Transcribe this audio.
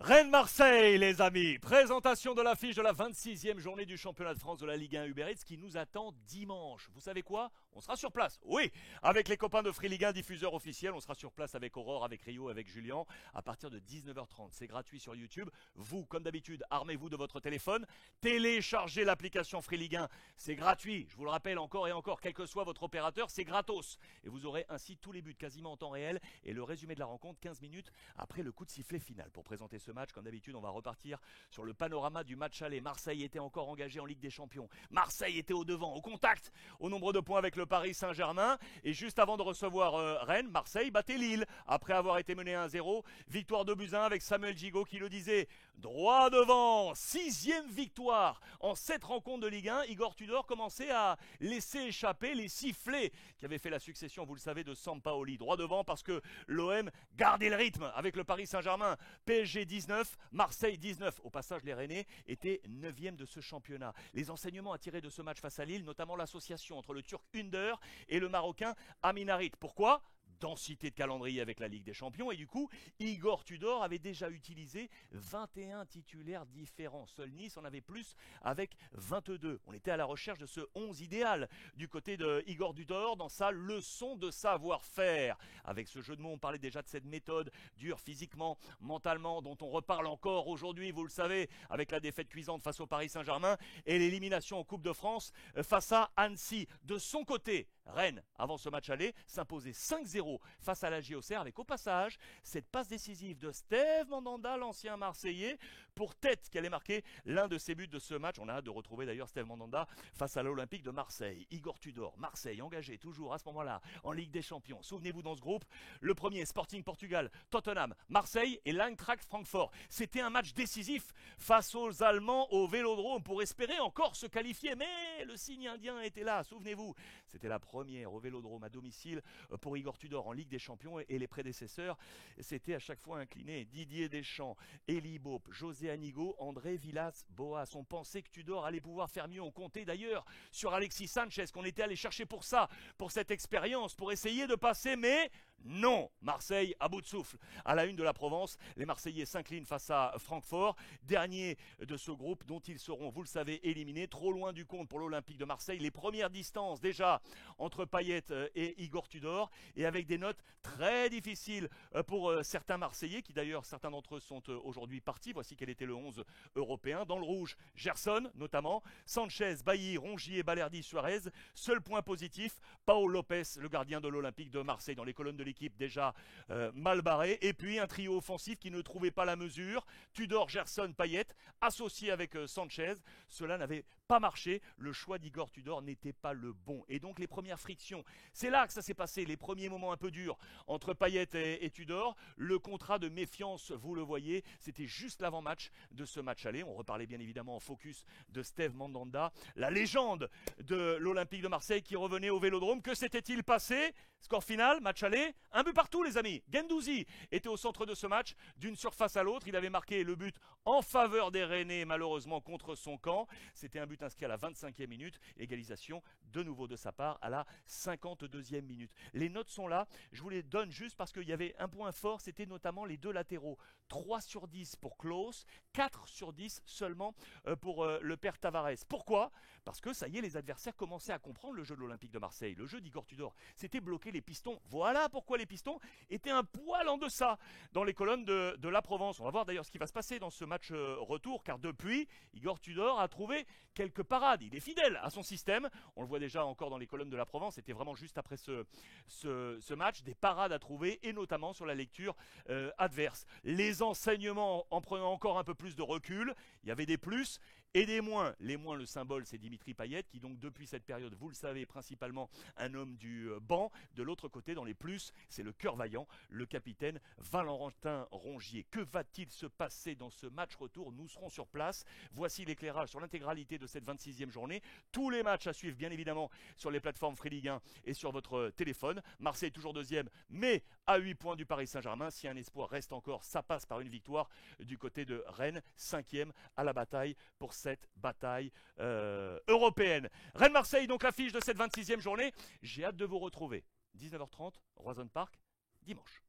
Rennes-Marseille, les amis. Présentation de l'affiche de la 26e journée du championnat de France de la Ligue 1 Uber Eats qui nous attend dimanche. Vous savez quoi? On sera sur place. Oui, avec les copains de Free Ligue 1, diffuseurs officiels. On sera sur place avec Aurore, avec Rio, avec Julien à partir de 19h30. C'est gratuit sur YouTube. Vous, comme d'habitude, armez-vous de votre téléphone. Téléchargez l'application Free Ligue 1. C'est gratuit. Je vous le rappelle encore et encore, quel que soit votre opérateur, c'est gratos. Et vous aurez ainsi tous les buts quasiment en temps réel et le résumé de la rencontre 15 minutes après le coup de sifflet final. Pour présenter ce match, comme d'habitude, on va repartir sur le panorama du match aller. Marseille était encore engagé en Ligue des Champions. Marseille était au devant, au contact, au nombre de points avec le Paris Saint-Germain. Et juste avant de recevoir Rennes, Marseille battait Lille. Après avoir été mené 1-0, victoire de Buzyn avec Samuel Gigot qui le disait. Droit devant, 6e victoire en 7 rencontres de Ligue 1. Igor Tudor commençait à laisser échapper les sifflets qui avaient fait la succession, vous le savez, de Sampaoli. Droit devant parce que l'OM gardait le rythme avec le Paris Saint-Germain. PSG 19, Marseille 19. Au passage, les Rennais étaient 9e de ce championnat. Les enseignements à tirer de ce match face à Lille, notamment l'association entre le Turc Ünder et le Marocain Amin Harit. Pourquoi ? Densité de calendrier avec la Ligue des Champions et du coup, Igor Tudor avait déjà utilisé 21 titulaires différents. Seul Nice en avait plus avec 22. On était à la recherche de ce 11 idéal du côté de Igor Tudor dans sa leçon de savoir-faire. Avec ce jeu de mots, on parlait déjà de cette méthode dure physiquement, mentalement, dont on reparle encore aujourd'hui, vous le savez, avec la défaite cuisante face au Paris Saint-Germain et l'élimination en Coupe de France face à Annecy. De son côté, Rennes, avant ce match aller, s'imposait 5-0 face à la JOCR avec au passage cette passe décisive de Steve Mandanda, l'ancien Marseillais, pour tête qui allait marquer l'un de ses buts de ce match. On a hâte de retrouver d'ailleurs Steve Mandanda face à l'Olympique de Marseille. Igor Tudor, Marseille, engagé toujours à ce moment-là en Ligue des Champions. Souvenez-vous dans ce groupe, le premier Sporting Portugal, Tottenham, Marseille et l'Eintracht Francfort. C'était un match décisif face aux Allemands au Vélodrome pour espérer encore se qualifier. Mais le signe indien était là, souvenez-vous. C'était la première au Vélodrome à domicile pour Igor Tudor en Ligue des Champions et les prédécesseurs s'étaient à chaque fois inclinés. Didier Deschamps, Elie Baup, José Anigo, André Villas-Boas. On pensait que Tudor allait pouvoir faire mieux. On comptait d'ailleurs sur Alexis Sanchez qu'on était allé chercher pour ça, pour cette expérience, pour essayer de passer, mais non, Marseille à bout de souffle. À la une de la Provence, les Marseillais s'inclinent face à Francfort, dernier de ce groupe dont ils seront, vous le savez, éliminés. Trop loin du compte pour l'Olympique de Marseille. Les premières distances déjà entre Payet et Igor Tudor et avec des notes très difficiles pour certains Marseillais qui d'ailleurs certains d'entre eux sont aujourd'hui partis. Voici quel était le 11 européen. Dans le rouge, Gerson notamment, Sanchez, Bailly, Rongier, Balerdi, Suarez. Seul point positif, Paul Lopez, le gardien de l'Olympique de Marseille dans les colonnes de l'équipe déjà mal barré. Et puis un trio offensif qui ne trouvait pas la mesure. Tudor, Gerson, Payet, associé avec Sanchez. Cela n'avait pas marché. Le choix d'Igor Tudor n'était pas le bon. Et donc les premières frictions, c'est là que ça s'est passé. Les premiers moments un peu durs entre Payet et Tudor. Le contrat de méfiance, vous le voyez, c'était juste l'avant-match de ce match aller. On reparlait bien évidemment en focus de Steve Mandanda, la légende de l'Olympique de Marseille qui revenait au Vélodrome. Que s'était-il passé? Score final, match aller, un but partout les amis. Guendouzi était au centre de ce match, d'une surface à l'autre. Il avait marqué le but en faveur des Rennais, malheureusement contre son camp. C'était un but inscrit à la 25e minute. Égalisation de nouveau de sa part à la 52e minute. Les notes sont là, je vous les donne juste parce qu'il y avait un point fort, c'était notamment les deux latéraux. 3 sur 10 pour Klaus, 4 sur 10 seulement pour le père Tavares. Pourquoi? Parce que ça y est, les adversaires commençaient à comprendre le jeu de l'Olympique de Marseille. Le jeu d'Igor Tudor, c'était bloquer les pistons. Voilà pourquoi les pistons étaient un poil en deçà dans les colonnes de la Provence. On va voir d'ailleurs ce qui va se passer dans ce match retour, car depuis, Igor Tudor a trouvé quelques parades. Il est fidèle à son système. On le voit déjà encore dans les colonnes de la Provence. C'était vraiment juste après ce match, des parades à trouver, et notamment sur la lecture adverse. Les enseignements en prenant encore un peu plus de recul, il y avait des plus et des moins. Les moins, le symbole, c'est Dimitri Payet, qui donc depuis cette période, vous le savez, principalement un homme du banc. De l'autre côté, dans les plus, c'est le cœur vaillant, le capitaine Valentin Rongier. Que va-t-il se passer dans ce match retour? Nous serons sur place. Voici l'éclairage sur l'intégralité de cette 26e journée. Tous les matchs à suivre, bien évidemment, sur les plateformes Free Ligue 1 et sur votre téléphone. Marseille toujours deuxième, mais à 8 points du Paris Saint-Germain. Si un espoir reste encore, ça passe par une victoire du côté de Rennes, 5e à la bataille pour cette bataille européenne. Rennes-Marseille, donc l'affiche de cette 26e journée. J'ai hâte de vous retrouver. 19h30, Roison Park, dimanche.